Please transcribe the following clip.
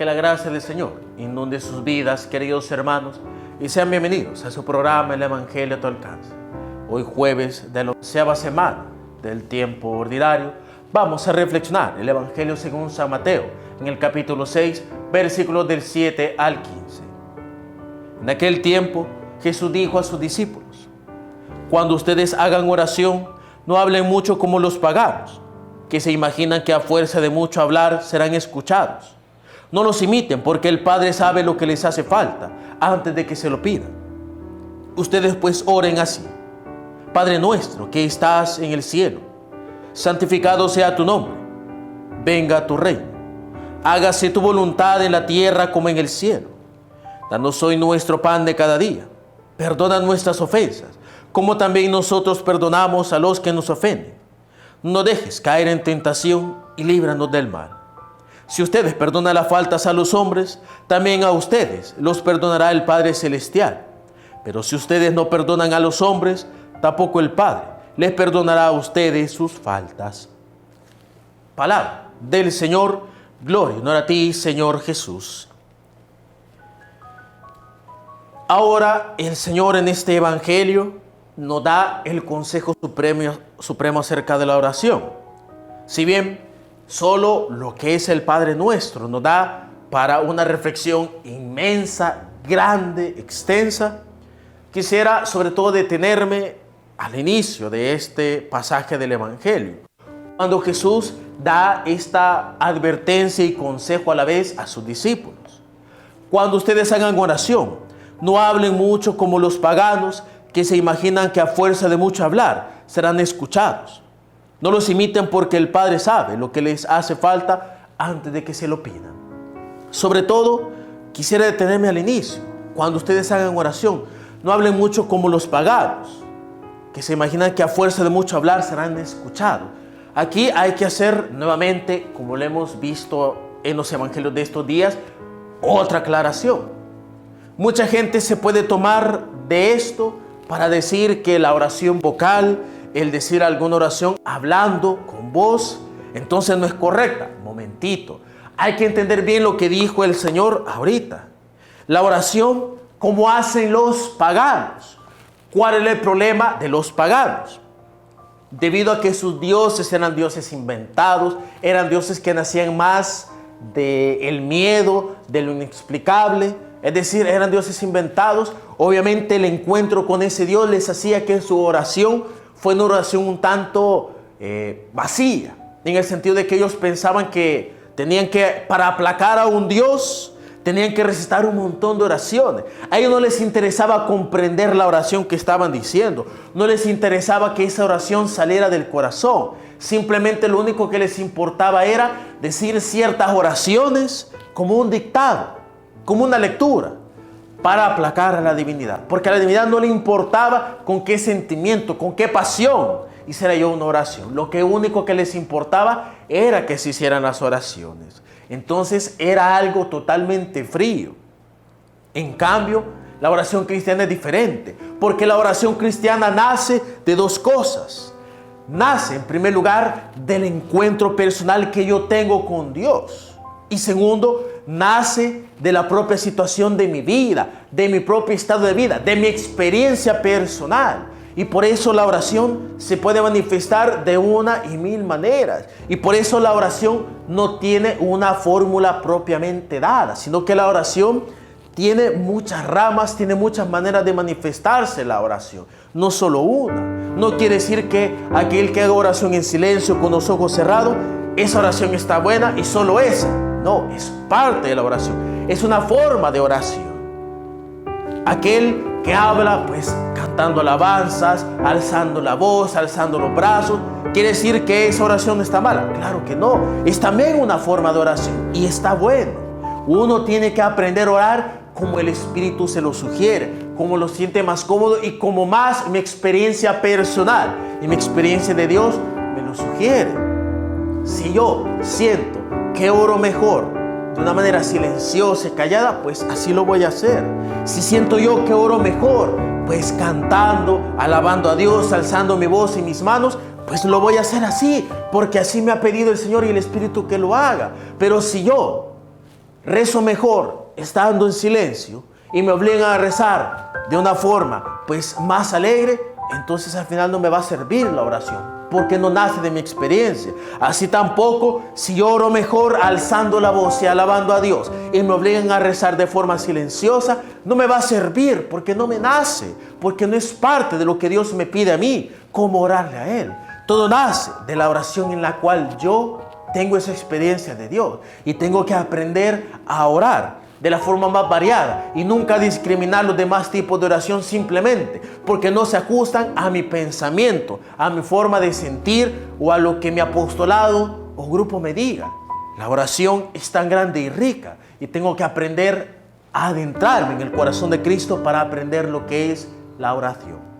Que la gracia del Señor inunde sus vidas, queridos hermanos, y sean bienvenidos a su programa El Evangelio a tu alcance. Hoy jueves de la 11ª semana del tiempo ordinario, vamos a reflexionar el Evangelio según San Mateo, en el capítulo 6, versículos del 7 al 15. En aquel tiempo, Jesús dijo a sus discípulos: cuando ustedes hagan oración, no hablen mucho como los paganos, que se imaginan que a fuerza de mucho hablar serán escuchados. No los imiten, porque el Padre sabe lo que les hace falta antes de que se lo pidan. Ustedes pues oren así: Padre nuestro que estás en el cielo, santificado sea tu nombre. Venga tu reino. Hágase tu voluntad en la tierra como en el cielo. Danos hoy nuestro pan de cada día. Perdona nuestras ofensas, como también nosotros perdonamos a los que nos ofenden. No dejes caer en tentación y líbranos del mal. Si ustedes perdonan las faltas a los hombres, también a ustedes los perdonará el Padre Celestial. Pero si ustedes no perdonan a los hombres, tampoco el Padre les perdonará a ustedes sus faltas. Palabra del Señor. Gloria y honor a ti, Señor Jesús. Ahora el Señor en este Evangelio nos da el consejo supremo acerca de la oración. Si bien solo lo que es el Padre Nuestro nos da para una reflexión inmensa, grande, extensa, quisiera sobre todo detenerme al inicio de este pasaje del Evangelio, cuando Jesús da esta advertencia y consejo a la vez a sus discípulos. Cuando ustedes hagan oración, no hablen mucho como los paganos, que se imaginan que a fuerza de mucho hablar serán escuchados. No los imiten, porque el Padre sabe lo que les hace falta antes de que se lo pidan. Sobre todo, quisiera detenerme al inicio. Cuando ustedes hagan oración, no hablen mucho como los paganos, que se imaginan que a fuerza de mucho hablar serán escuchados. Aquí hay que hacer nuevamente, como lo hemos visto en los evangelios de estos días, otra aclaración. Mucha gente se puede tomar de esto para decir que la oración vocal, el decir alguna oración hablando con voz, entonces no es correcta. Momentito, hay que entender bien lo que dijo el Señor ahorita. La oración, como hacen los paganos. ¿Cuál es el problema de los paganos? Debido a que sus dioses eran dioses inventados, eran dioses que nacían más del miedo, de lo inexplicable, es decir, eran dioses inventados. Obviamente el encuentro con ese Dios les hacía que su oración fue una oración un tanto vacía, en el sentido de que ellos pensaban que tenían que, para aplacar a un Dios, tenían que recitar un montón de oraciones. A ellos no les interesaba comprender la oración que estaban diciendo, no les interesaba que esa oración saliera del corazón. Simplemente lo único que les importaba era decir ciertas oraciones como un dictado, como una lectura, para aplacar a la divinidad. Porque a la divinidad no le importaba con qué sentimiento, con qué pasión hiciera yo una oración. Lo único que les importaba era que se hicieran las oraciones. Entonces era algo totalmente frío. En cambio, la oración cristiana es diferente, porque la oración cristiana nace de dos cosas. Nace, en primer lugar, del encuentro personal que yo tengo con Dios. Y segundo, nace de la propia situación de mi vida, de mi propio estado de vida, de mi experiencia personal. Y por eso la oración se puede manifestar de una y mil maneras. Y por eso la oración no tiene una fórmula propiamente dada, sino que la oración tiene muchas ramas, tiene muchas maneras de manifestarse la oración. No solo una. No quiere decir que aquel que haga oración en silencio, con los ojos cerrados, esa oración está buena y solo esa. No, es parte de la oración. Es una forma de oración. Aquel que habla, pues, cantando alabanzas, alzando la voz, alzando los brazos, ¿quiere decir que esa oración está mala? Claro que no. Es también una forma de oración y está bueno. Uno tiene que aprender a orar como el Espíritu se lo sugiere, como lo siente más cómodo y como más mi experiencia personal y mi experiencia de Dios me lo sugiere. Si yo siento que oro mejor de una manera silenciosa y callada, pues así lo voy a hacer. Si siento yo que oro mejor, pues cantando, alabando a Dios, alzando mi voz y mis manos, pues lo voy a hacer así, porque así me ha pedido el Señor y el Espíritu que lo haga. Pero si yo rezo mejor estando en silencio y me obligan a rezar de una forma pues más alegre, entonces al final no me va a servir la oración, porque no nace de mi experiencia. Así tampoco, si yo oro mejor alzando la voz y alabando a Dios y me obligan a rezar de forma silenciosa, no me va a servir porque no me nace, porque no es parte de lo que Dios me pide a mí, cómo orarle a Él. Todo nace de la oración en la cual yo tengo esa experiencia de Dios y tengo que aprender a orar de la forma más variada y nunca discriminar los demás tipos de oración simplemente porque no se ajustan a mi pensamiento, a mi forma de sentir o a lo que mi apostolado o grupo me diga. La oración es tan grande y rica y tengo que aprender a adentrarme en el corazón de Cristo para aprender lo que es la oración.